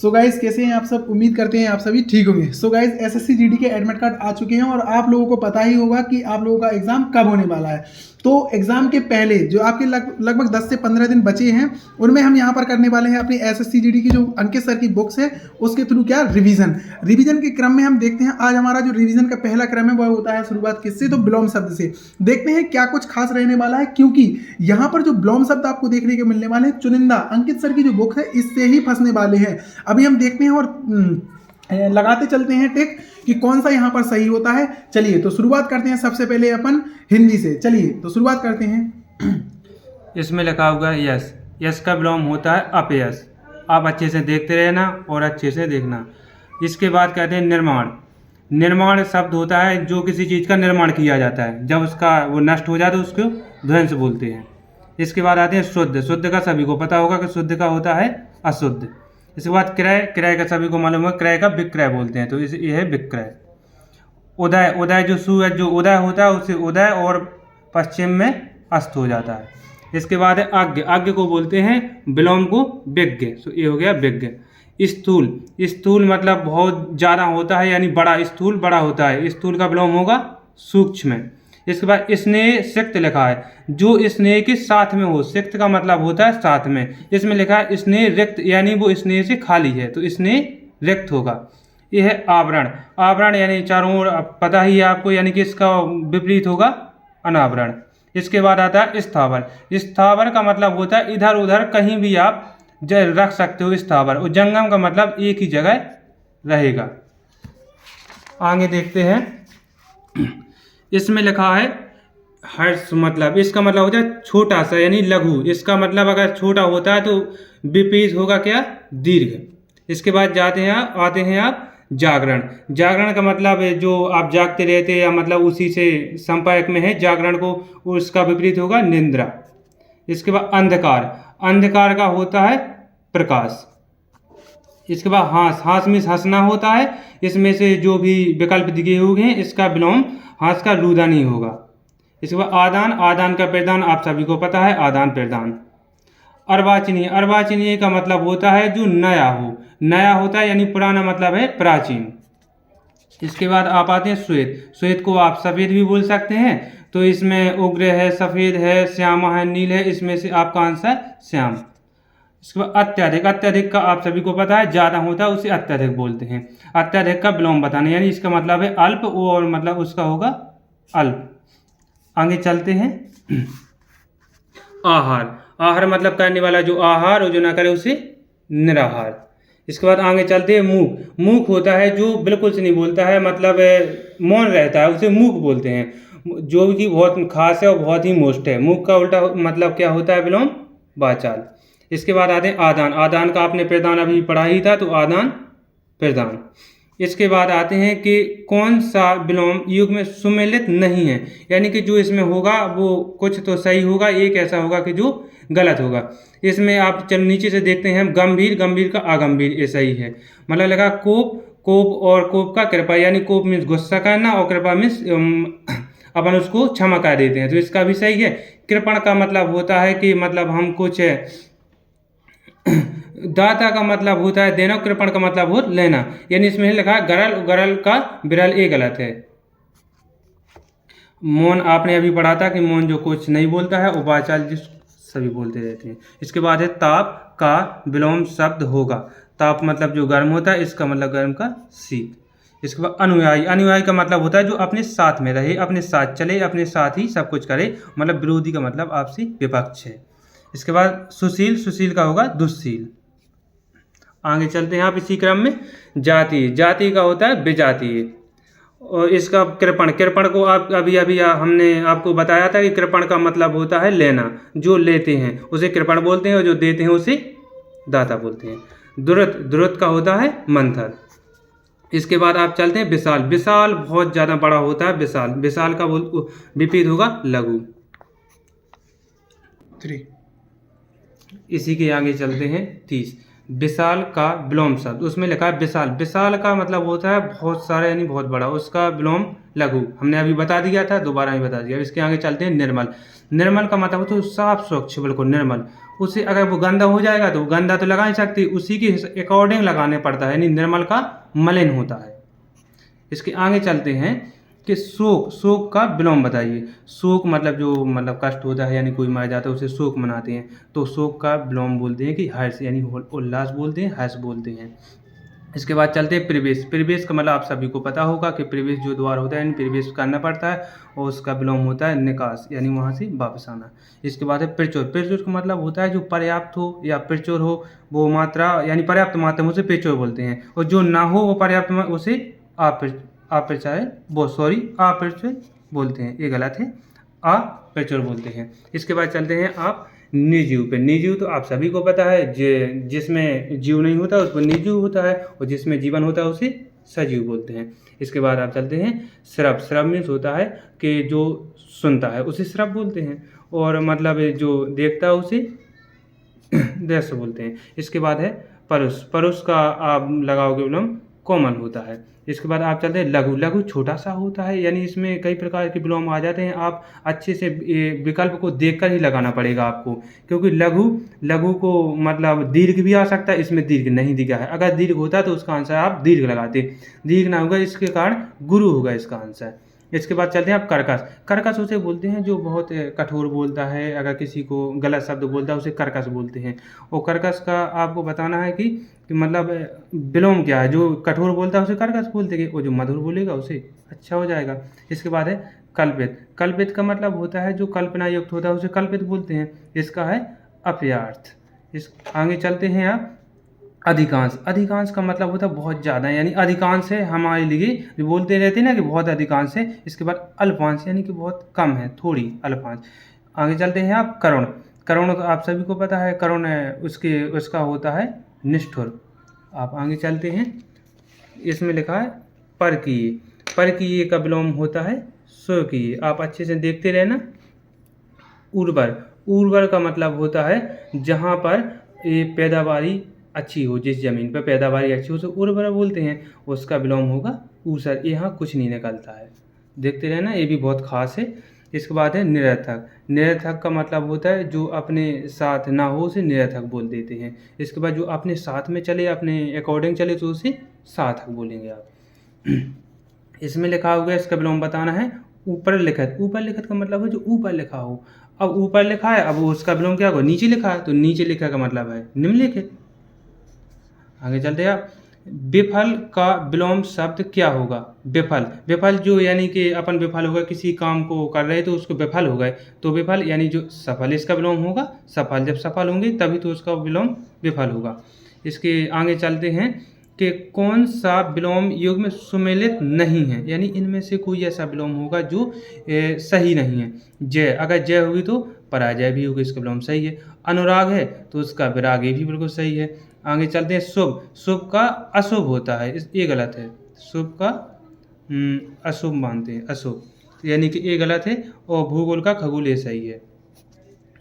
So guys कैसे हैं आप सब। उम्मीद करते हैं आप सभी ठीक होंगे। सो गाइज एसएससी जीडी के एडमिट कार्ड आ चुके हैं और आप लोगों को पता ही होगा कि आप लोगों का एग्जाम कब होने वाला है। तो एग्जाम के पहले जो आपके लगभग 10 से 15 दिन बचे हैं उनमें हम यहाँ पर करने वाले हैं अपनी एसएससी जीडी की जो अंकित सर की बुक्स है उसके थ्रू क्या रिवीजन के क्रम में हम देखते हैं। आज हमारा जो रिवीजन का पहला क्रम है वह होता है शुरुआत किससे, तो विलोम शब्द से। देखते हैं क्या कुछ खास रहने वाला है, क्योंकि यहाँ पर जो विलोम शब्द आपको देखने को मिलने वाले हैं चुनिंदा अंकित सर की जो बुक है इससे ही फंसने वाले हैं। अभी हम देखते हैं और लगाते चलते हैं टिक कि कौन सा यहाँ पर सही होता है। चलिए तो शुरुआत करते हैं सबसे पहले अपन हिंदी से। चलिए तो शुरुआत करते हैं। इसमें लिखा हुआ है यस। यस का विलोम होता है अपयश। आप अच्छे से देखते रहना और अच्छे से देखना। इसके बाद कहते हैं निर्माण। निर्माण शब्द होता है जो किसी चीज़ का निर्माण किया जाता है, जब उसका वो नष्ट हो जाता है उसको ध्वंस बोलते हैं। इसके बाद आते हैं शुद्ध। शुद्ध का सभी को पता होगा कि शुद्ध का होता है अशुद्ध। इसके बाद क्रय। क्रय का सभी को मालूम है, क्रय का विक्रय बोलते हैं, तो ये है विक्रय। उदय। उदय जो सूरज जो उदय होता है उसे उदय और पश्चिम में अस्त हो जाता है। इसके बाद है आज्ञ। आज्ञ को बोलते हैं विलोम को विज्ञ, तो ये हो गया विज्ञ। स्थूल। स्थूल मतलब बहुत ज़्यादा होता है, यानी बड़ा। स्थूल बड़ा होता है, स्थूल का विलोम होगा सूक्ष्म। इसके बाद स्नेह सिक्त लिखा है, जो स्नेह के साथ में हो। सिक्त का मतलब होता है साथ में। इसमें लिखा है स्नेह रिक्त, यानी वो स्नेह से खाली है, तो स्नेह रिक्त होगा। यह है आवरण। आवरण यानी चारों ओर पता ही है आपको, यानी कि इसका विपरीत होगा अनावरण। इसके बाद आता है स्थावर। स्थावर का मतलब होता है इधर उधर कहीं भी आप रख सकते हो स्थावर। और जंगम का मतलब एक ही जगह रहेगा। आगे देखते हैं। इसमें लिखा है हर्ष, मतलब इसका मतलब होता है छोटा सा, यानी लघु। इसका मतलब अगर छोटा होता है तो विपरीत होगा क्या, दीर्घ। इसके बाद आते हैं आप जागरण। जागरण का मतलब है जो आप जागते रहते हैं या मतलब उसी से संपर्क में है, जागरण को उसका विपरीत होगा निद्रा। इसके बाद अंधकार। अंधकार का होता है प्रकाश। इसके बाद हास। हास में हंसना होता है। इसमें से जो भी विकल्प दिए हुए हैं इसका विलोम हास का रुदन ही होगा। इसके बाद आदान। आदान का प्रदान आप सभी को पता है, आदान प्रदान। अर्वाचीनीय। अर्वाचीनीय का मतलब होता है जो नया हो। नया होता है यानी पुराना, मतलब है प्राचीन। इसके बाद आप आते हैं श्वेत। श्वेत को आप सफ़ेद भी बोल सकते हैं, तो इसमें उग्र है, सफ़ेद है, श्यामा है, नील है। इसमें से आपका आंसर श्याम। इसके बाद अत्यधिक। अत्यधिक का आप सभी को पता है ज़्यादा होता है, उसे अत्यधिक बोलते हैं। अत्यधिक का विलोम बताना, यानी इसका मतलब है अल्प, और मतलब उसका होगा अल्प। आगे चलते हैं। आहार। आहार मतलब करने वाला जो आहार, और जो ना करे उसे निराहार। इसके बाद आगे चलते हैं मूक। मूक होता है जो बिल्कुल से नहीं बोलता है, मतलब मौन रहता है, उसे मूक बोलते हैं। जो कि बहुत खास है और बहुत ही मोस्ट है। मूक का उल्टा मतलब क्या होता है, विलोम वाचाल। इसके बाद आते हैं आदान। आदान का आपने प्रदान अभी पढ़ा ही था, तो आदान प्रदान। इसके बाद आते हैं कि कौन सा विलोम युग में सुमेलित नहीं है, यानी कि जो इसमें होगा वो कुछ तो सही होगा, एक ऐसा होगा कि जो गलत होगा। इसमें आप चल नीचे से देखते हैं गंभीर। गंभीर का अगंभीर, ये सही है। मतलब लगा कोप। कोप और कोप का कृपा, यानी कोप मीन्स गुस्सा करना और कृपा मीन्स अपन उसको क्षमा कर देते हैं, तो इसका भी सही है। कृपण का मतलब होता है कि मतलब हम कुछ दाता का मतलब होता है देना, कृपण का मतलब हो लेना, यानी इसमें लिखा है गरल। गरल का विरल, ये गलत है। मौन आपने अभी पढ़ा था कि मौन जो कुछ नहीं बोलता है, उपाचाल जिस सभी बोलते रहते हैं। इसके बाद है ताप का विलोम शब्द होगा। ताप मतलब जो गर्म होता है, इसका मतलब गर्म का शीत। इसके बाद अनुयायी। अनुयायी का मतलब होता है जो अपने साथ में रहे, अपने साथ चले, अपने साथ ही सब कुछ करे, मतलब विरोधी का मतलब आपसी विपक्ष है। इसके बाद सुशील। सुशील का होगा दुस्शील। आगे चलते हैं आप इसी क्रम में। जाति। जाति का होता है विजातीय। और इसका कृपण। कृपण को आप अभी हमने आपको बताया था कि कृपण का मतलब होता है लेना। जो लेते हैं उसे कृपण बोलते हैं, और जो देते हैं उसे दाता बोलते हैं। दुरत। दुरत का होता है मंथर। इसके बाद आप चलते हैं विशाल। विशाल बहुत ज़्यादा बड़ा होता है, विशाल। विशाल का विपरीत होगा लघु। 3। इसी के आगे चलते हैं 30। विशाल का विलोम शब्द, उसमें लिखा है विशाल। विशाल का मतलब होता है बहुत सारा, यानी बहुत बड़ा। उसका विलोम लघु, हमने अभी बता दिया था, दोबारा ही बता दिया। इसके आगे चलते हैं निर्मल। निर्मल का मतलब होता है साफ स्वच्छ, बिल्कुल निर्मल। उससे अगर वो गंदा हो जाएगा तो गंदा तो लगा नहीं सकती, उसी के अकॉर्डिंग लगाने पड़ता है, यानी निर्मल का मलिन होता है। इसके आगे चलते हैं कि शोक, शोक का विलोम बताइए। शोक मतलब जो मतलब कष्ट होता है, यानी कोई मर जाता है उसे शोक मनाते हैं, तो शोक का विलोम बोलते हैं कि हर्ष, यानी उल्लास बोलते हैं, हर्ष बोलते हैं। इसके बाद चलते हैं प्रवेश। प्रवेश का मतलब आप सभी को पता होगा कि प्रवेश जो द्वार होता है, यानी प्रवेश करना पड़ता है, और उसका विलोम होता है निकास, यानी वहाँ से वापस आना। इसके बाद है प्रचुर। प्रचुर का मतलब होता है जो पर्याप्त हो या प्रचुर हो, वो मात्रा यानी पर्याप्त मात्रा में उसे प्रचुर बोलते हैं, और जो ना हो वो पर्याप्त में उसे अप्रचुर बोलते हैं। ये गलत है, अप्रचुर बोलते हैं। इसके बाद चलते हैं आप निर्जीव पे। निर्जीव तो आप सभी को पता है, जिसमें जीव नहीं होता उसको निर्जीव होता है, और जिसमें जीवन होता है उसे सजीव बोलते हैं। इसके बाद आप चलते हैं श्रव। श्रव मीन्स होता है कि जो सुनता है उसे श्रव बोलते हैं, और मतलब जो देखता है उसे दृश्य बोलते हैं। इसके बाद है परुष। परुष का आप लगाओगे विलोम कोमल होता है। इसके बाद आप चलते हैं लघु। लघु छोटा सा होता है, यानी इसमें कई प्रकार के विलोम आ जाते हैं, आप अच्छे से विकल्प को देखकर ही लगाना पड़ेगा आपको, क्योंकि लघु को मतलब दीर्घ भी आ सकता है, इसमें दीर्घ नहीं दिया है। अगर दीर्घ होता तो उसका आंसर आप दीर्घ लगाते, दीर्घ ना होगा, इसके कारण गुरु होगा इसका आंसर। इसके बाद चलते हैं आप कर्कश। कर्कश उसे बोलते हैं जो बहुत कठोर बोलता है, अगर किसी को गलत शब्द बोलता है उसे कर्कश बोलते हैं। और कर्कश का आपको बताना है कि मतलब विलोम क्या है। जो कठोर बोलता है उसे कर्कश बोलते हैं, और जो मधुर बोलेगा उसे अच्छा हो जाएगा। इसके बाद है कल्पित। कल्पित का मतलब होता है जो कल्पना युक्त होता है उसे कल्पित बोलते हैं। इसका है अपव्यर्थ। इस आगे चलते हैं आप अधिकांश। अधिकांश का मतलब होता है बहुत ज़्यादा, यानी अधिकांश है हमारे लिए, जो बोलते रहते हैं ना कि बहुत अधिकांश है। इसके बाद अल्पांश, यानी कि बहुत कम है, थोड़ी अल्पांश। आगे चलते हैं आप करुण। करुण तो आप सभी को पता है, करुण उसका होता है निष्ठुर। आप आगे चलते हैं, इसमें लिखा है परकीय। परकीय का विलोम होता है स्वकीय। आप अच्छे से देखते रहना। उर्वर। उर्वर का मतलब होता है जहाँ पर ये पैदावारी अच्छी हो, जिस जमीन पर पैदावारी अच्छी हो उसे उर्वर बोलते हैं। उसका विलोम होगा ऊसर। यहाँ कुछ नहीं निकलता है, देखते रहना, ये भी बहुत खास है। इसके बाद है निरर्थक। निरर्थक का मतलब होता है जो अपने साथ ना हो उसे निरर्थक बोल देते हैं। इसके बाद जो अपने साथ में चले, अपने अकॉर्डिंग चले, तो उसे सार्थक बोलेंगे आप। इसमें लिखा होगा, इसका विलोम बताना है ऊपर लिखित। ऊपर लिखित का मतलब है जो ऊपर लिखा हो। अब ऊपर लिखा है, अब उसका विलोम क्या होगा, नीचे लिखा है, तो नीचे लिखा का मतलब है निम्नलिखित। आगे चलते हैं आप विफल का विलोम शब्द क्या होगा। विफल। विफल जो यानी कि अपन विफल होगा, किसी काम को कर रहे तो उसको विफल हो गए, तो विफल यानी जो सफल, इसका विलोम होगा सफल। जब सफल होंगे तभी तो उसका विलोम विफल होगा। इसके आगे चलते हैं कि कौन सा विलोम योग में सुमेलित नहीं है, यानी इनमें से कोई ऐसा विलोम होगा जो सही नहीं है। जय, अगर जय होगी तो पराजय भी होगी, इसका विलोम सही है। अनुराग है तो उसका विराग, ये भी बिल्कुल सही है। आगे चलते हैं शुभ। शुभ का अशुभ होता है, ये गलत है। शुभ का अशुभ मानते हैं, अशुभ, यानी कि ये गलत है। और भूगोल का खगोल ये सही है।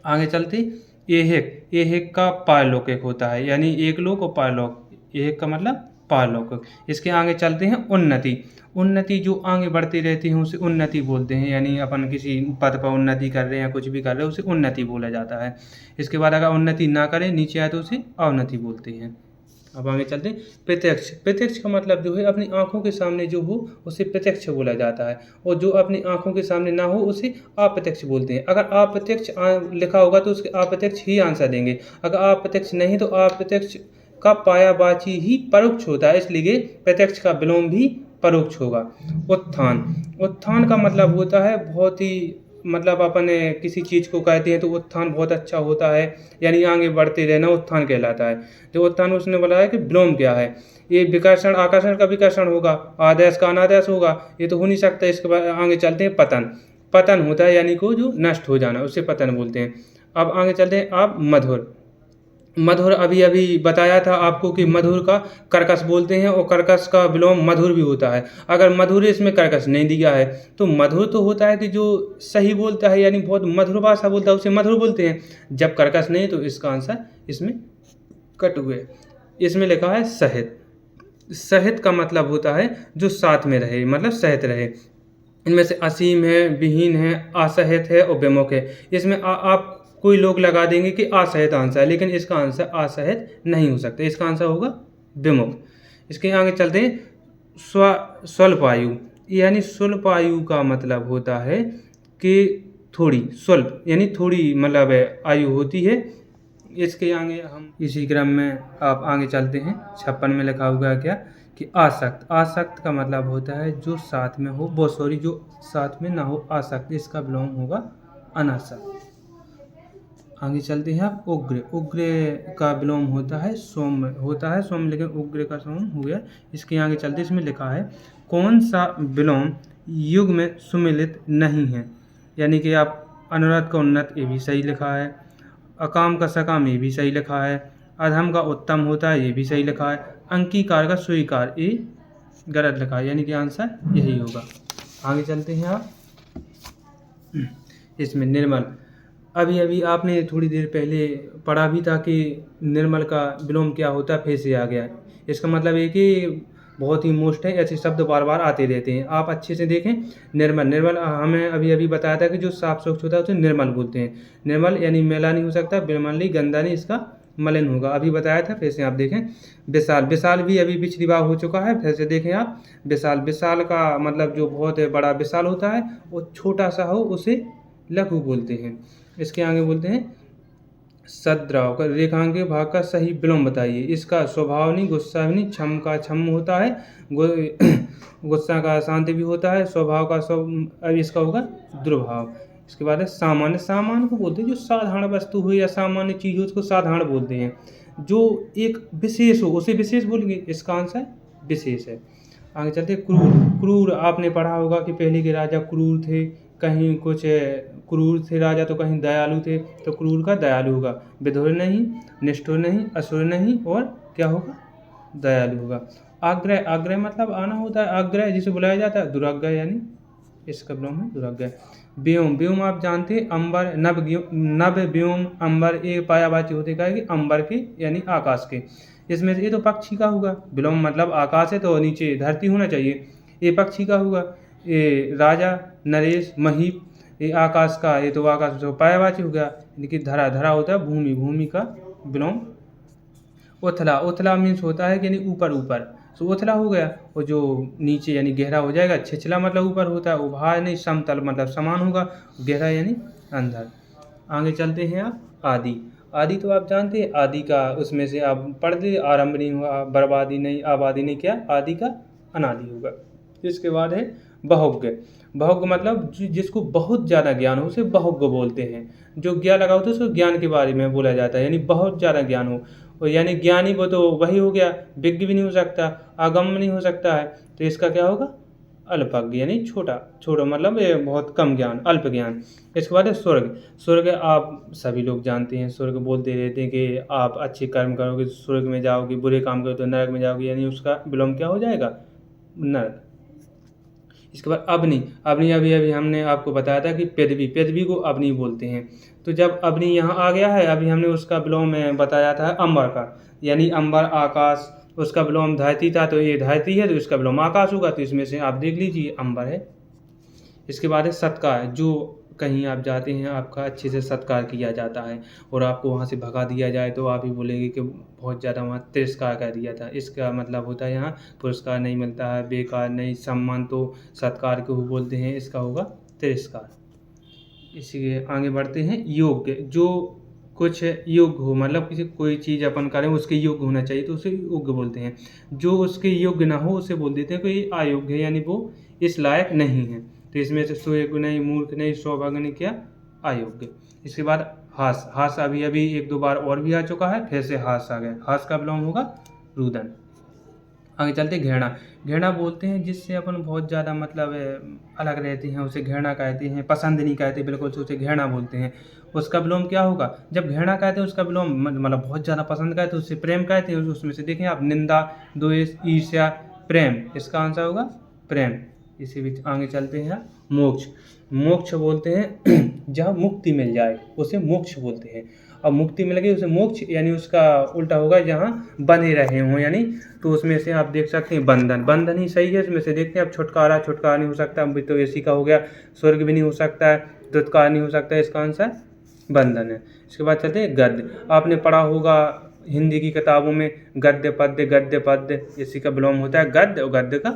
आगे चलते एहेक। एहेक का पारलौकिक होता है, यानी एक लोक और पारलौक। एहेक का मतलब पारलौकिक। इसके आगे चलते हैं उन्नति। उन्नति जो आगे बढ़ती रहती है उसे उन्नति बोलते हैं, यानी अपन किसी पद पर उन्नति कर रहे हैं या कुछ भी कर रहे हैं उसे उन्नति बोला जाता है। इसके बाद अगर उन्नति ना करें, नीचे आए, तो उसे अवनति बोलते हैं। अब आगे चलते हैं प्रत्यक्ष। प्रत्यक्ष का मतलब जो है अपनी आंखों के सामने जो हो उसे प्रत्यक्ष बोला जाता है, और जो अपनी आंखों के सामने ना हो उसे अप्रत्यक्ष बोलते हैं। अगर अप्रत्यक्ष लिखा होगा तो उसके अप्रत्यक्ष ही आंसर देंगे, अगर अप्रत्यक्ष नहीं तो अप्रत्यक्ष का पायावाची ही परोक्ष होता है, इसलिए प्रत्यक्ष का विलोम भी परोक्ष होगा। उत्थान। उत्थान का मतलब होता है बहुत ही, मतलब अपन किसी चीज़ को कहते हैं तो उत्थान बहुत अच्छा होता है, यानी आगे बढ़ते रहना उत्थान कहलाता है। जो उत्थान उसने बोला है कि विलोम क्या है, ये विकर्षण, आकर्षण का विकर्षण होगा, आदेश का अनादेश होगा, ये तो हो नहीं सकता। इसके बाद आगे चलते हैं पतन। पतन होता है यानी को जो नष्ट हो जाना, उसे पतन बोलते हैं। अब आगे चलते हैं आप मधुर। मधुर अभी अभी बताया था आपको कि मधुर का कर्कश बोलते हैं, और कर्कश का विलोम मधुर भी होता है। अगर मधुर इसमें कर्कश नहीं दिया है तो मधुर तो होता है कि जो सही बोलता है, यानी बहुत मधुर भाषा बोलता है उसे मधुर बोलते हैं। जब कर्कश नहीं तो इसका आंसर इसमें कट हुए। इसमें लिखा है सहित। सहित का मतलब होता है जो साथ में रहे, मतलब सहित रहे। इनमें से असीम है, विहीन है, असहित है और विमुख है। इसमें आप कोई लोग लगा देंगे कि असहित आंसर है, लेकिन इसका आंसर असहित नहीं हो सकता, इसका आंसर होगा विमुख। इसके आगे चलते हैं स्वल्प आयु, यानी स्वल्प आयु का मतलब होता है कि थोड़ी, स्वल्प यानी थोड़ी मतलब आयु होती है। इसके आगे हम इसी क्रम में आप आगे चलते हैं। 56 में लिखा हुआ है क्या कि आसक्त। आसक्त का मतलब होता है जो साथ में हो, जो साथ में ना हो, आसक्त। इसका विलोम होगा अनासक्त। आगे चलते हैं आप। उग्र। उग्र का विलोम होता है सौम्य, लेकिन उग्र का सौम्य हो गया। इसके आगे चलते इसमें लिखा है कौन सा विलोम युग में सुमिलित नहीं है, यानी कि आप अनुरत का उन्नत, ये भी सही लिखा है। अकाम का सकाम, ये भी सही लिखा है। अधम का उत्तम होता है, ये भी सही लिखा है। अंगीकार का स्वीकार, ये गलत लिखा है, यानी कि आंसर यही होगा। आगे चलते हैं आप। इसमें निर्मल, अभी आपने थोड़ी देर पहले पढ़ा भी था कि निर्मल का विलोम क्या होता है, फिर से आ गया। इसका मतलब ये कि बहुत ही मोस्ट है, ऐसे शब्द बार बार आते रहते हैं, आप अच्छे से देखें। निर्मल हमें अभी बताया था कि जो साफ स्वच्छ होता है उसे निर्मल बोलते हैं। निर्मल यानी मैला नहीं हो सकता, बिरमल नहीं, गंदा नहीं, इसका मलिन होगा, अभी बताया था, फिर से आप देखें। विशाल भी अभी पिछली बार हो चुका है, फिर से देखें आप। विशाल का मतलब जो बहुत बड़ा विशाल होता है, वो छोटा सा हो उसे लघु बोलते हैं। इसके आगे बोलते हैं सद्राव का रेखांकित भाग का सही विलोम बताइए। इसका स्वभाव नहीं, गुस्सा भी नहीं, छम का छम होता है, गुस्सा का शांति भी होता है, स्वभाव का अब इसका होगा दुर्भाव। इसके बाद है सामान्य। सामान्य को बोलते हैं जो साधारण वस्तु हो या सामान्य चीज हो उसको साधारण बोलते हैं। जो एक विशेष हो उसे विशेष बोलेंगे, इसका आंसर विशेष है। आगे चलते क्रूर। क्रूर आपने पढ़ा होगा कि पहले के राजा क्रूर थे, कहीं कुछ क्रूर थे राजा तो कहीं दयालु थे, तो क्रूर का दयालु होगा। विधुर नहीं, निष्ठुर नहीं, असुर नहीं, और क्या होगा दयालु होगा। आग्रह। आग्रह मतलब आना होता है, आग्रह जिसे बुलाया जाता है, दुराग्रह, यानी इसका विलोम है दुराग्रह। व्योम। व्योम आप जानते हैं अंबर, नभ व्योम अंबर, ये पायावाची होते क्या कि अंबर के यानी आकाश के। इसमें से ये तो पक्षी का होगा, विलोम मतलब आकाश है तो नीचे धरती होना चाहिए, ये पक्षी का होगा। ये राजा, नरेश, महीप, ये आकाश का, ये तो आकाश तो पायावाची हो गया। लेकिन धरा होता है भूमि, भूमि का विलोम उथला। उथला मीन्स होता है यानी ऊपर, तो उथला हो गया। और जो नीचे यानी गहरा हो जाएगा, छिछला मतलब ऊपर होता है, उभार नहीं, समतल मतलब समान होगा, गहरा यानी अंदर। आगे चलते हैं आप। आदि। आदि तो आप जानते हैं, आदि का उसमें से आप पढ़ते, आरंभ नहीं हुआ, बर्बादी नहीं, आबादी नहीं, क्या आदि का अनादि होगा। इसके बाद है बहुज्ञ। बहुज्ञ मतलब जिसको बहुत ज़्यादा ज्ञान हो उसे बहुज्ञ बोलते हैं। जो ज्ञान लगा होता है उसको ज्ञान के बारे में बोला जाता है, यानी बहुत ज़्यादा ज्ञान हो। और यानी ज्ञानी वो तो वही हो गया, विज्ञ भी नहीं हो सकता, आगम्य नहीं हो सकता है, तो इसका क्या होगा अल्पज्ञ, यानी छोटा मतलब ये बहुत कम ज्ञान, अल्प ज्ञान। इसके बाद है स्वर्ग। स्वर्ग आप सभी लोग जानते हैं, स्वर्ग बोलते रहते हैं कि आप अच्छे कर्म करोगे तो स्वर्ग में जाओगे, बुरे काम करोगे तो नरक में जाओगे, यानी उसका विलोम क्या हो जाएगा नरक। इसके बाद अग्नि। अग्नि अभी हमने आपको बताया था कि पृथ्वी को अग्नि बोलते हैं। तो जब अग्नि यहाँ आ गया है, अभी हमने उसका विलोम बताया था अंबर का, यानी अंबर आकाश, उसका विलोम धरती था, तो ये धरती है तो इसका विलोम आकाश होगा, तो इसमें से आप देख लीजिए अंबर है। इसके बाद है सत्कार। जो कहीं आप जाते हैं, आपका अच्छे से सत्कार किया जाता है और आपको वहाँ से भगा दिया जाए तो आप ही बोलेंगे कि बहुत ज़्यादा वहाँ तिरस्कार कर दिया था। इसका मतलब होता है यहाँ पुरस्कार नहीं मिलता है, बेकार नहीं, सम्मान तो सत्कार को बोलते हैं, इसका होगा तिरस्कार। इसी आगे बढ़ते हैं। योग्य। जो कुछ योग्य हो, मतलब किसी कोई चीज़ अपन करें उसके योग्य होना चाहिए तो उसे योग्य बोलते हैं। जो उसके योग्य ना हो उसे बोल देते हैं कि ये अयोग्य है, यानी वो इस लायक नहीं है। तो इसमें से सुयोग्य नहीं, मूर्ख नहीं, सौभाग्य नहीं, क्या अयोग्य। इसके बाद हास। हास अभी एक दो बार और भी आ चुका है, फिर से हास आ गया। हास का विलोम होगा रुदन। आगे चलते घृणा। घृणा बोलते हैं जिससे अपन बहुत ज़्यादा मतलब अलग रहते हैं, उसे घृणा कहते हैं, पसंद नहीं कहते बिल्कुल से, उसे घृणा बोलते हैं। उसका विलोम क्या होगा, जब घृणा कहते हैं उसका विलोम मतलब बहुत ज़्यादा पसंद कहते हैं, उससे प्रेम कहते हैं। उसमें से देखें आप, निंदा, द्वेष, ईर्ष्या, प्रेम, इसका आंसर होगा प्रेम। इसी बीच आगे चलते हैं मोक्ष। मोक्ष बोलते हैं जहाँ मुक्ति मिल जाए उसे मोक्ष बोलते हैं। अब मुक्ति मिल गई उसे मोक्ष, यानी उसका उल्टा होगा जहाँ बंधे रहे हों, यानी तो उसमें से आप देख सकते हैं बंधन। बंधन ही सही है। इसमें से देखते हैं अब छुटकारा नहीं हो सकता, अभी तो इसी का हो गया। स्वर्ग भी नहीं हो सकता है, दुत्कार नहीं हो सकता है, इसका आंसर बंधन है। इसके बाद चलते हैं गद्य। आपने पढ़ा होगा हिंदी की किताबों में गद्य पद्य, इसी का विलोम होता है गद्य और गद्य का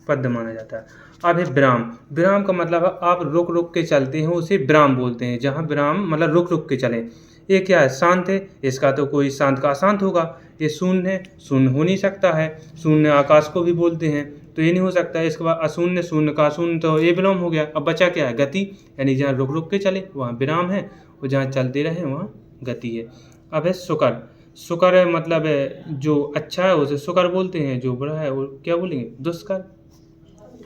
पद्य माना जाता है। अब है विराम। विराम का मतलब है आप रुक रुक के चलते हैं, उसे विराम बोलते हैं। जहाँ विराम मतलब रुक रुक के चलें। ये क्या है? शांत है, इसका तो कोई शांत का अशांत होगा। ये शून्य है, शून्य हो नहीं सकता है। शून्य आकाश को भी बोलते हैं, तो ये नहीं हो सकता है। इसके बाद अशून्य, शून्य का अशून्य, तो ये विलोम हो गया। अब बचा क्या है? गति, यानी जहाँ रुक रुक के चले वहाँ विराम है, और जहाँ चलते रहे वहाँ गति है। अब है सुकर। सुकर है मतलब है जो अच्छा है उसे सुकर बोलते हैं, जो बुरा है वो क्या बोलेंगे? दुष्कर।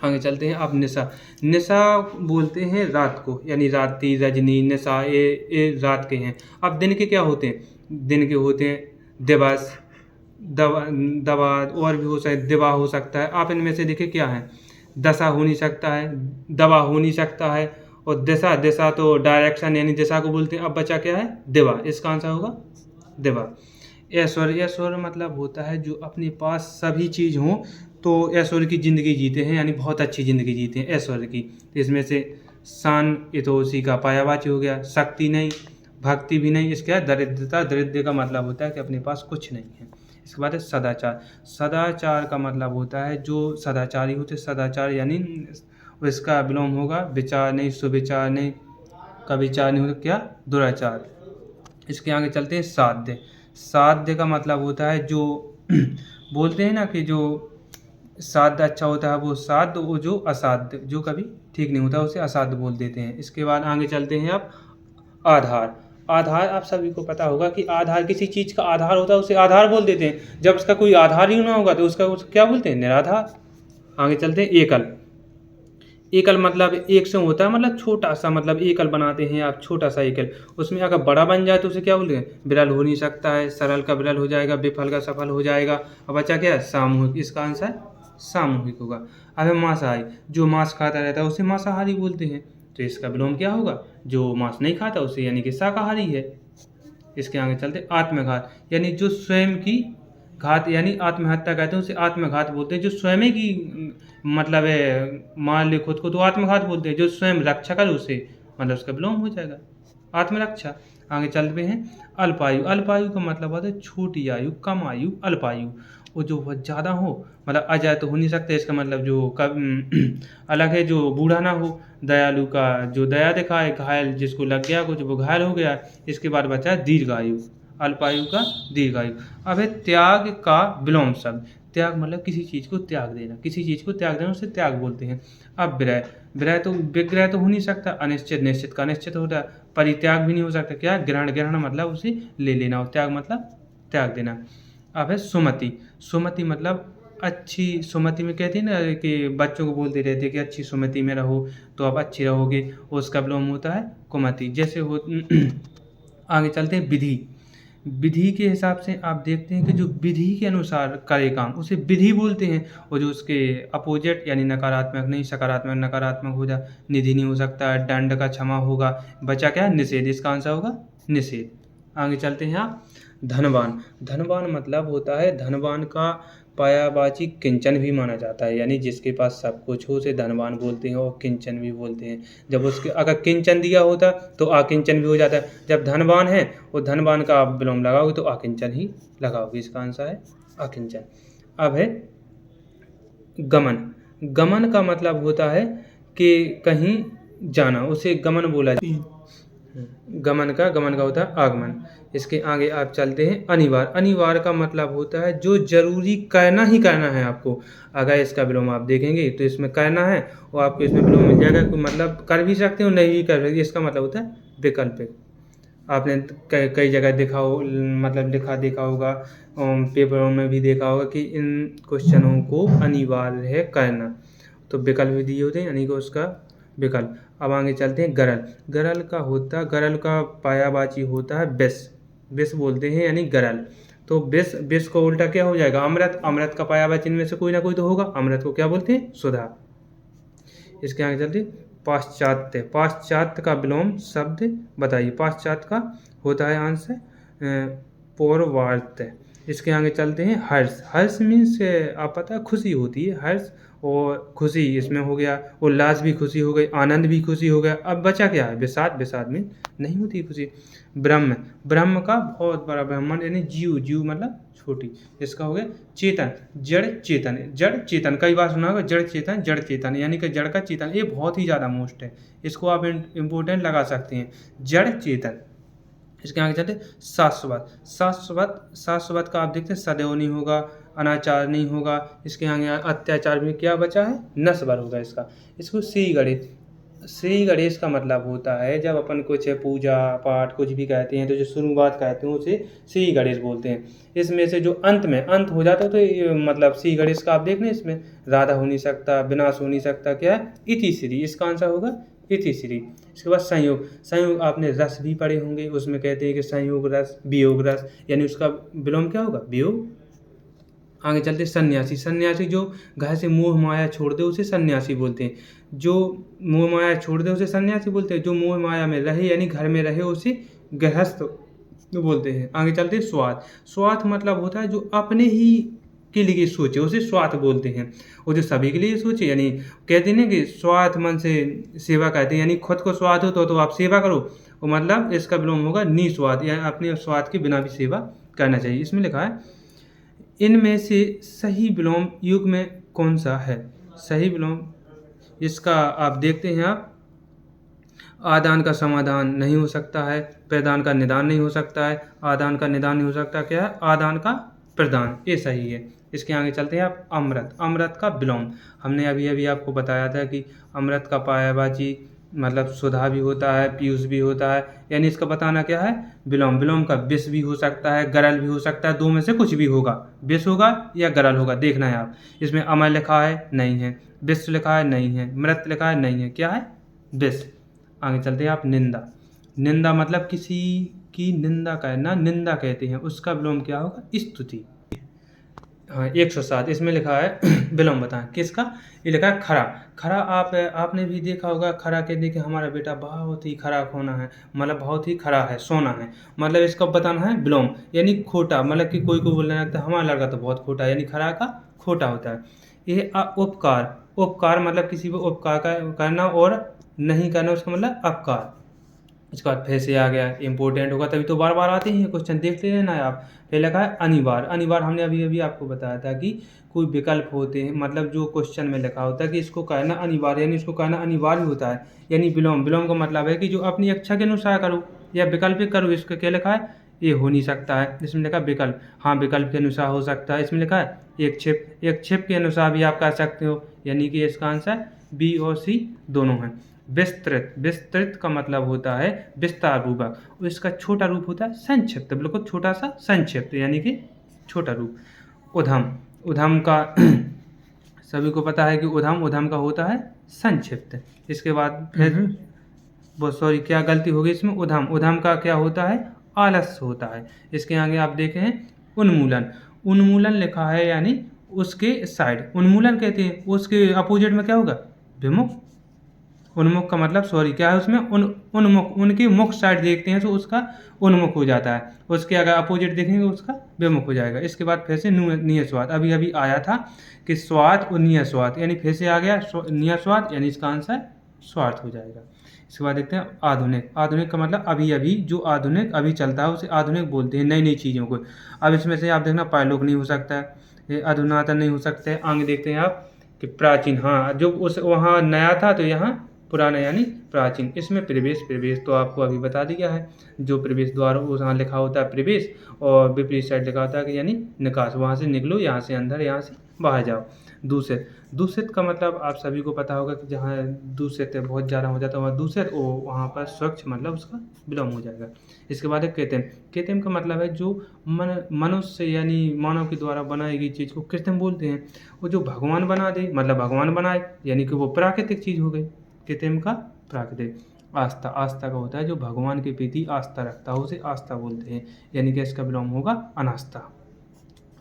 आगे चलते हैं। अब निशा। निशा बोलते हैं रात को, यानी रात्रि, रजनी, निशा, ये रात के हैं। अब दिन के क्या होते हैं? दिन के होते हैं दिवस, दवा और भी हो सकता है, दिवा हो सकता है। आप इनमें से देखिए क्या है? दशा हो नहीं सकता है, दवा हो नहीं सकता है, और दिशा, दिशा तो डायरेक्शन यानी दिशा को बोलते हैं। अब बचा क्या है? दिवा। इसका आंसर होगा दिवा। ऐश्वर्य। ऐश्वर्य मतलब होता है जो अपने पास सभी चीज़ हों तो ऐश्वर्य की ज़िंदगी जीते हैं, यानी बहुत अच्छी ज़िंदगी जीते हैं ऐश्वर्य की। इसमें से शान, ये तो उसी का पर्यायवाची हो गया। शक्ति नहीं, भक्ति भी नहीं। इसके बाद दरिद्रता। दरिद्र का मतलब होता है कि अपने पास कुछ नहीं है। इसके बाद है सदाचार। सदाचार का मतलब होता है जो सदाचारी होते, सदाचार यानी इसका विलोम होगा विचार नहीं, सुविचार नहीं, कविचार नहीं, होता क्या? दुराचार। इसके आगे चलते हैं साध्य। साध्य का मतलब होता है जो बोलते हैं ना कि जो साध्य अच्छा होता है वो साध्य, वो जो असाध्य, जो कभी ठीक नहीं होता उसे असाध्य बोल देते हैं। इसके बाद आगे चलते हैं आप आधार। आधार आप सभी को पता होगा कि आधार, किसी चीज़ का आधार होता है उसे आधार बोल देते हैं। जब उसका कोई आधार ही ना होगा तो उसका क्या बोलते हैं? निराधार। आगे चलते हैं एकल। एकल मतलब एक से होता है, मतलब छोटा सा, मतलब एकल बनाते हैं आप, छोटा सा एकल। उसमें अगर बड़ा बन जाए तो उसे क्या बोलते हैं? विरल हो नहीं सकता है। सरल का विरल हो जाएगा, विफल का सफल हो जाएगा। अब बचा क्या है? सामूहिक। इसका आंसर सामूहिक होगा। अब है मांसाहारी। जो मांस खाता रहता है उसे मांसाहारी बोलते हैं, तो इसका विलोम क्या होगा? जो मांस नहीं खाता उसे यानी कि शाकाहारी है। इसके आगे चलते आत्मघात, यानी जो स्वयं की घात, यानी आत्महत्या कहते हैं उसे आत्मघात बोलते हैं। जो स्वयं की मतलब है मार ले खुद को तो आत्मघात बोलते हैं। जो स्वयं रक्षा करे उसे मतलब उसका विलोम हो जाएगा आत्मरक्षा। आगे चलते हैं अल्पायु। अल्पायु का मतलब होता है छोटी आयु, कम आयु, अल्पायु। वो जो बहुत ज़्यादा हो, मतलब अजय तो हो नहीं सकता, इसका मतलब जो अलग है, जो बूढ़ा ना हो। दयालु का जो दया दिखाए, घायल जिसको लग गया कुछ वो घायल हो गया। इसके बाद बचा है दीर्घायु। अल्पायु का दीर्घायु। अब है त्याग का विलोम शब्द। त्याग मतलब किसी चीज़ को त्याग देना, किसी चीज़ को त्याग देना उसे त्याग बोलते हैं। अब विरह। विरह तो विग्रह तो हो नहीं सकता, अनिश्चित, निश्चित का निश्चित होता है। परित्याग भी नहीं हो सकता। क्या? ग्रहण। ग्रहण मतलब उसे ले लेना, और त्याग मतलब त्याग देना। अब है सुमति। सुमति मतलब अच्छी। सुमति में कहते हैं ना कि बच्चों को बोलते रहते हैं कि अच्छी सुमति में रहो तो आप अच्छे रहोगे, उसका विलोम होता है कुमति। जैसे हो आगे चलते हैं विधि। विधि के हिसाब से आप देखते हैं कि जो विधि के अनुसार करे काम उसे विधि बोलते हैं, और जो उसके अपोजिट यानी नकारात्मक नहीं, सकारात्मक, नकारात्मक हो जाए, निधि नहीं हो सकता, दंड का क्षमा होगा। बचा क्या है? निषेध। इसका आंसर होगा निषेध। आगे चलते हैं आप धनवान। धनवान मतलब होता है, धनवान का पर्यायवाची किंचन भी माना जाता है, यानी जिसके पास सब कुछ हो उसे धनवान बोलते हैं, और किंचन भी बोलते हैं। जब उसके अगर किंचन दिया होता तो आकिंचन भी हो जाता है। जब धनवान है और धनवान का आप विलोम लगाओगे तो आकिंचन ही लगाओगे। इसका आंसर है आकिंचन। अब है गमन। गमन का मतलब होता है कि कहीं जाना, उसे गमन बोला जाता है। गमन का होता है आगमन। इसके आगे आप चलते हैं अनिवार्य। अनिवार्य का मतलब होता है जो जरूरी करना ही करना है आपको। अगर इसका विलोम आप देखेंगे तो इसमें करना है और आपको इसमें विलोम मिल जाएगा, मतलब कर भी सकते हो नहीं भी कर सकते। इसका मतलब होता है वैकल्पिक। आपने कई जगह देखा हो, मतलब देखा होगा, पेपरों में भी देखा होगा कि इन क्वेश्चनों को अनिवार्य है करना, तो विकल्प भी दिए होते हैं, यानी कि उसका विकल्प। अब आगे चलते हैं गरल। गरल का पर्यायवाची होता है विष। विष बोलते हैं यानी गरल। तो विष, विष को उल्टा क्या हो जाएगा? अमृत। अमृत का पर्यायवाची इनमें से कोई ना कोई तो होगा। अमृत को क्या बोलते हैं? सुधा। इसके आगे चलते पाश्चात्य। पाश्चात्य का विलोम शब्द बताइए। पाश्चात्य का होता है आंसर पौर्वात्य। इसके आगे चलते हैं हर्ष। हर्ष मीन्स आप पता है खुशी होती है, हर्ष और खुशी इसमें हो गया, उल्लास भी खुशी हो गई, आनंद भी खुशी हो गया। अब बचा क्या है? विषाद। विषाद में नहीं होती खुशी। ब्रह्म। ब्रह्म का बहुत बड़ा ब्रह्मांड यानी जीव। जीव मतलब छोटी। इसका हो गया चेतन। जड़ चेतन। जड़ चेतन कई बार सुना होगा, जड़ चेतन जड़ चेतन यानी कि जड़ का चेतन। ये बहुत ही ज़्यादा मोस्ट है, इसको आप इम्पोर्टेंट लगा सकते हैं, जड़ चेतन। इसके आगे चलते शाश्वत। शाश्वत। शाश्वत का आप देखते हैं सदैव नहीं होगा, अनाचार नहीं होगा। इसके आगे अत्याचार में क्या बचा है? नस्वर होगा इसका। इसको श्री गणेश। श्री गणेश का मतलब होता है जब अपन कुछ पूजा पाठ कुछ भी कहते हैं तो जो शुरुआत कहते हैं उसे श्री गणेश बोलते हैं। इसमें से जो अंत में अंत हो जाता है तो ये मतलब श्री गणेश का आप देख रहे हैं, इसमें राधा हो नहीं सकता, विनाश हो नहीं सकता, क्या है? इति श्री। इसका आंसर होगा इति श्री। इसके बाद संयोग। संयोग आपने रस भी पढ़े होंगे, उसमें कहते हैं कि संयोग रस, वियोग रस, यानी उसका विलोम क्या होगा? वियोग। आगे चलते सन्यासी। सन्यासी जो घर से मोह माया छोड़ दे उसे सन्यासी बोलते हैं। जो मोह माया छोड़ दे उसे सन्यासी बोलते हैं। जो मोह माया में रहे यानी घर में रहे उसे गृहस्थ बोलते हैं। आगे चलते स्वार्थ। स्वार्थ मतलब होता है जो अपने ही के लिए सोचे उसे स्वार्थ बोलते हैं, और जो सभी के लिए सोचे यानी कहते हैं ना कि स्वार्थ मन से सेवा कहते हैं, यानी खुद को स्वार्थ हो तो आप सेवा करो, और मतलब इसका विलोम होगा निस्वार्थ, यानी अपने स्वार्थ के बिना भी सेवा करना चाहिए। इसमें लिखा है इनमें से सही विलोम युग में कौन सा है? सही विलोम इसका आप देखते हैं, आप आदान का समाधान नहीं हो सकता है, प्रदान का निदान नहीं हो सकता है, आदान का निदान नहीं हो सकता, क्या है? आदान का प्रदान, ये सही है। इसके आगे चलते हैं आप अमृत। अमृत का विलोम हमने अभी अभी आपको बताया था कि अमृत का पायाबाजी मतलब सुधा भी होता है, पीयूष भी होता है, यानी इसका बताना क्या है? विलोम। विलोम का विष भी हो सकता है, गरल भी हो सकता है, दो में से कुछ भी होगा, विष होगा या गरल होगा, देखना है आप। इसमें अमर लिखा है, नहीं है। विष लिखा है, नहीं है। मृत लिखा है, नहीं है। क्या है? विष। आगे चलते हैं आप निंदा। निंदा मतलब किसी की निंदा करना निंदा कहते हैं, उसका विलोम क्या होगा? स्तुति। हाँ 107 इसमें लिखा है विलोम बताएं किसका? ये लिखा है खरा। खरा आपने भी देखा होगा, खरा कहते कि हमारा बेटा बहुत ही खरा होना है, मतलब बहुत ही खरा है, सोना है, मतलब इसका बताना है विलोम, यानी खोटा, मतलब कि कोई को बोलने लगता है हमारा लड़का तो बहुत खोटा है, यानी खरा का खोटा होता है। ये उपकार। उपकार मतलब किसी को उपकार करना और नहीं करना, उसका मतलब अपकार। इसके बाद फिर से आ गया, इंपॉर्टेंट होगा तभी तो बार बार आते हैं क्वेश्चन, देखते रहना है आप। फिर लगा है अनिवार्य। अनिवार्य हमने अभी अभी आपको बताया था कि कोई विकल्प होते हैं, मतलब जो क्वेश्चन में लिखा होता है कि इसको करना अनिवार्य यानी इसको करना अनिवार्य होता है, यानी विलोम। विलोम का मतलब है कि जो अपनी इच्छा के अनुसार करो या वैकल्पिक करो। इसका क्या लिखा है? ये हो नहीं सकता है, इसमें लिखा विकल्प। हाँ विकल्प के अनुसार हो सकता है, इसमें लिखा है एक छिप। एक छिप के अनुसार भी आप कर सकते हो, यानी कि इसका आंसर बी और सी दोनों हैं। विस्तृत। विस्तृत का मतलब होता है विस्तार पूर्वक, और इसका छोटा रूप होता है संक्षिप्त, बिल्कुल छोटा सा संक्षिप्त, यानी कि छोटा रूप। उधम। उधम का सभी को पता है कि उधम उधम का होता है संक्षिप्त। इसके बाद फिर वो सॉरी क्या गलती हो गई इसमें, उधम। उधम का क्या होता है? आलस्य होता है। इसके आगे आप देखें उन्मूलन। उन्मूलन लिखा है यानी उसके साइड, उन्मूलन कहते हैं, उसके अपोजिट में क्या होगा? विमुख। उन्मुख का मतलब सॉरी क्या है उसमें? उन्मुख, उनकी मुख साइड देखते हैं तो उसका उन्मुख हो जाता है, उसके अगर अपोजिट देखेंगे उसका विमुख हो जाएगा। इसके बाद फिर से नियस्वाद। अभी अभी आया था कि स्वार्थ और नियस्वाद, यानी फिर से आ गया नियस्वाद, यानी इसका आंसर स्वार्थ हो जाएगा। इसके बाद देखते हैं आधुनिक। आधुनिक का मतलब अभी अभी जो आधुनिक अभी चलता है उसे आधुनिक बोलते हैं, नई नई चीज़ों को। अब इसमें से आप देखना पायलोक नहीं हो सकता है, ये अधुनातन नहीं हो सकता है। आगे देखते हैं आप कि प्राचीन। हाँ जो उस वहाँ नया था तो यहाँ पुराना यानी प्राचीन। इसमें प्रवेश। प्रवेश तो आपको अभी बता दिया है, जो प्रवेश द्वार वहाँ लिखा होता है प्रवेश, और विपरीत साइड लिखा होता है कि यानी निकास, वहाँ से निकलो, यहाँ से अंदर, यहाँ से बाहर जाओ। दूषित। दूषित का मतलब आप सभी को पता होगा कि जहाँ दूषित बहुत ज़्यादा हो जाता है वहाँ दूषित, वहाँ पर स्वच्छ मतलब उसका विलोम हो जाएगा। इसके बाद है कृत्रिम। कृत्रिम का मतलब है जो मनुष्य यानी मानव के द्वारा बनाई गई चीज़ को कृत्रिम बोलते हैं। वो जो भगवान बना दे मतलब भगवान बनाए, यानी कि वो प्राकृतिक चीज़ हो गई। कृत्रिम का प्राकृतिक। आस्था। आस्था का होता है जो भगवान के प्रति आस्था रखता है उसे आस्था बोलते हैं, यानी कि इसका विलोम होगा अनास्था।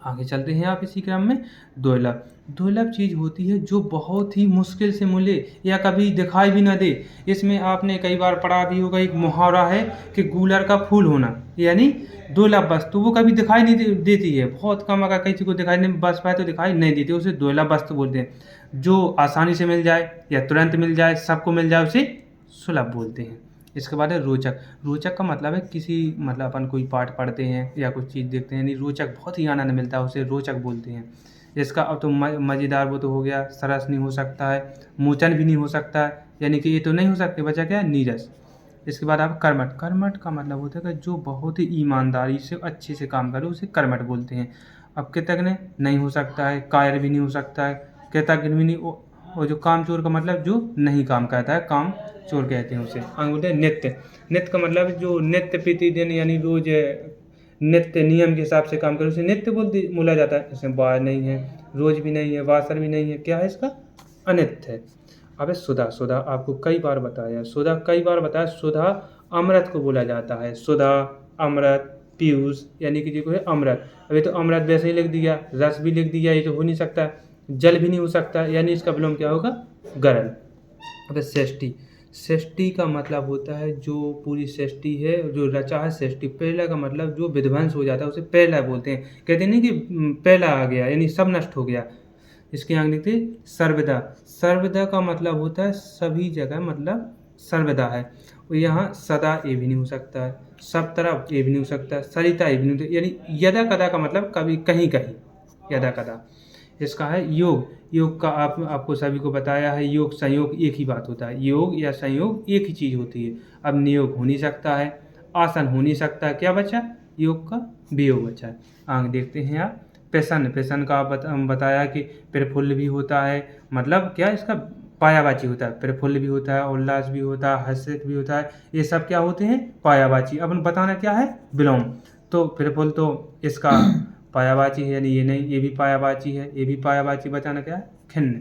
आगे चलते हैं आप इसी क्रम में। दुर्लभ दुर्लभ चीज़ होती है जो बहुत ही मुश्किल से मिले या कभी दिखाई भी ना दे। इसमें आपने कई बार पढ़ा भी होगा, एक मुहावरा है कि गूलर का फूल होना, यानी दुर्लभ वस्तु वो कभी दिखाई नहीं देती है। बहुत कम अगर किसी को दिखाई नहीं बस पाए तो दिखाई नहीं देती, उसे दुर्लभ वस्तु बोलते हैं। जो आसानी से मिल जाए या तुरंत मिल जाए, सबको मिल जाए, उसे सुलभ बोलते हैं। इसके बाद है रोचक। रोचक का मतलब है किसी मतलब अपन कोई पाठ पढ़ते हैं या कुछ चीज़ देखते हैं, यानी रोचक बहुत ही आनंद मिलता है, उसे रोचक बोलते हैं। इसका अब तो मज़ेदार वो तो हो गया, सरस नहीं हो सकता है, मोचन भी नहीं हो सकता है, यानी कि ये तो नहीं हो सकते, बचा क्या है, नीरस। इसके बाद आप कर्मठ। कर्मठ का मतलब होता है कि जो बहुत ही ईमानदारी से अच्छे से काम करे उसे कर्मठ बोलते हैं। अब कृतज्ञ नहीं हो सकता है, कायर भी नहीं हो सकता है, कृतज्ञ भी नहीं, और जो कामचोर का मतलब जो नहीं काम करता है, काम चोर कहते हैं उसे। आगे बोलते हैं नित्य। नित्य का मतलब जो नित्य प्रतिदिन यानी रोज नित्य नियम के हिसाब से काम करे उसे नित्य बोला जाता है। इसमें बार नहीं है, रोज भी नहीं है, वासर भी नहीं है, क्या है इसका, अनित्य है। अब है सुधा। सुधा आपको कई बार बताया, सुधा कई बार बताया, सुधा अमृत को बोला जाता है। सुधा, अमृत, पीयूष, यानी कि जो है अमृत। अभी तो अमृत वैसे ही लिख दिया, रस भी लिख दिया, ये तो हो नहीं सकता। जल भी नहीं हो सकता, यानी इसका विलोम क्या होगा, गरल। अब षष्ठी। षष्ठी का मतलब होता है जो पूरी सृष्टि है जो रचा है सृष्टि। पहला का मतलब जो विध्वंस हो जाता है उसे पहला बोलते हैं। कहते नहीं कि पहला आ गया यानी सब नष्ट हो गया। इसके आगे लिखते सर्वदा। सर्वदा का मतलब होता है सभी जगह, मतलब सर्वदा है। और यहाँ सदा ये भी नहीं हो सकता है, सब तरफ ये भी नहीं हो सकता है, सरिता ये भी नहीं हो सकता, यानी यदा कदा का मतलब कभी कहीं कहीं, यदा कदा। इसका है योग। योग का आपको सभी को बताया है, योग संयोग एक ही बात होता है, योग या संयोग एक ही चीज़ होती है। अब नियोग हो नहीं सकता है, आसन हो नहीं सकता है, क्या बचा, योग का वियोग बचा है। आगे देखते हैं आप प्रसन्न। प्रसन्न का बताया कि प्रफुल्ल भी होता है, मतलब क्या इसका पायावाची होता है, प्रफुल्ल भी होता है, उल्लास भी होता है, हर्षित भी होता है, ये सब क्या होते हैं, पायावाची। अब बताना क्या है, विलोम। तो प्रफुल्ल तो इसका पायावाची है, यानी ये नहीं, ये भी पायावाची है, ये भी पायावाची, बचाना क्या है, खिन्न।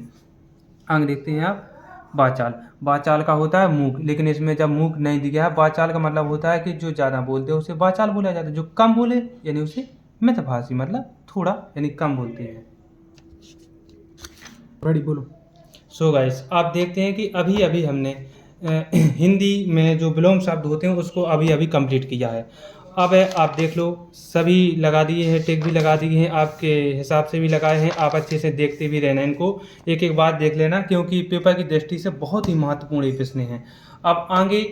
आगे देखते हैं आप वाचाल। वाचाल का होता है मूक, लेकिन इसमें जब मूक नहीं दिया है, वाचाल का मतलब होता है कि जो ज़्यादा बोलते हैं उसे वाचाल बोला जाता है, जो कम बोले यानी उसे मितभाषी, मतलब थोड़ा यानी कम बोलते हैं। रेडी बोलो। सो गाइस आप देखते हैं कि अभी अभी हमने हिंदी में जो विलोम शब्द होते हैं उसको अभी अभी कंप्लीट किया है। अब आप देख लो, सभी लगा दिए हैं, टिक भी लगा दिए हैं, आपके हिसाब से भी लगाए हैं, आप अच्छे से देखते भी रहना, इनको एक एक बात देख लेना, क्योंकि पेपर की दृष्टि से बहुत ही महत्वपूर्ण ये प्रश्न हैं। अब आगे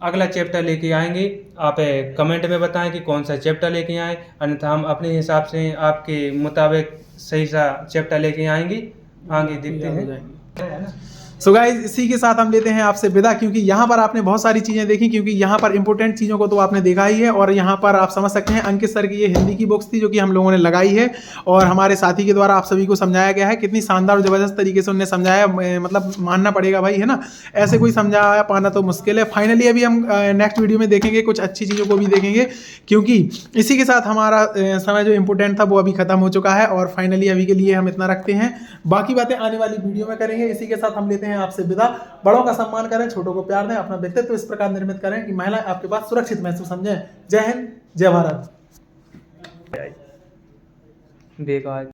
अगला चैप्टर लेके आएंगे, आप कमेंट में बताएं कि कौन सा चैप्टर लेके आएँ, अन्यथा हम अपने हिसाब से आपके मुताबिक सही सा चैप्टर लेके आएंगे। आगे देखते हैं। सो गाइज इसी के साथ हम लेते हैं आपसे विदा, क्योंकि यहाँ पर आपने बहुत सारी चीज़ें देखी, क्योंकि यहाँ पर इंपॉर्टेंट चीज़ों को तो आपने देखा ही है, और यहाँ पर आप समझ सकते हैं अंकित सर की ये हिंदी की बुक्स थी जो कि हम लोगों ने लगाई है और हमारे साथी के द्वारा आप सभी को समझाया गया है। कितनी शानदार और ज़बरदस्त तरीके से उन्हें समझाया, मतलब मानना पड़ेगा भाई, है ना, ऐसे कोई समझा पाना तो मुश्किल है। फाइनली अभी हम नेक्स्ट वीडियो में देखेंगे, कुछ अच्छी चीज़ों को भी देखेंगे, क्योंकि इसी के साथ हमारा समय जो इंपॉर्टेंट था वो अभी खत्म हो चुका है, और फाइनली अभी के लिए हम इतना रखते हैं, बाकी बातें आने वाली वीडियो में करेंगे। इसी के साथ हम लेते हैं आपसे विदा। बड़ों का सम्मान करें, छोटों को प्यार दें, अपना व्यक्तित्व इस प्रकार निर्मित करें कि महिलाएं आपके पास सुरक्षित महसूस समझें। जय हिंद, जय भारत। बेकार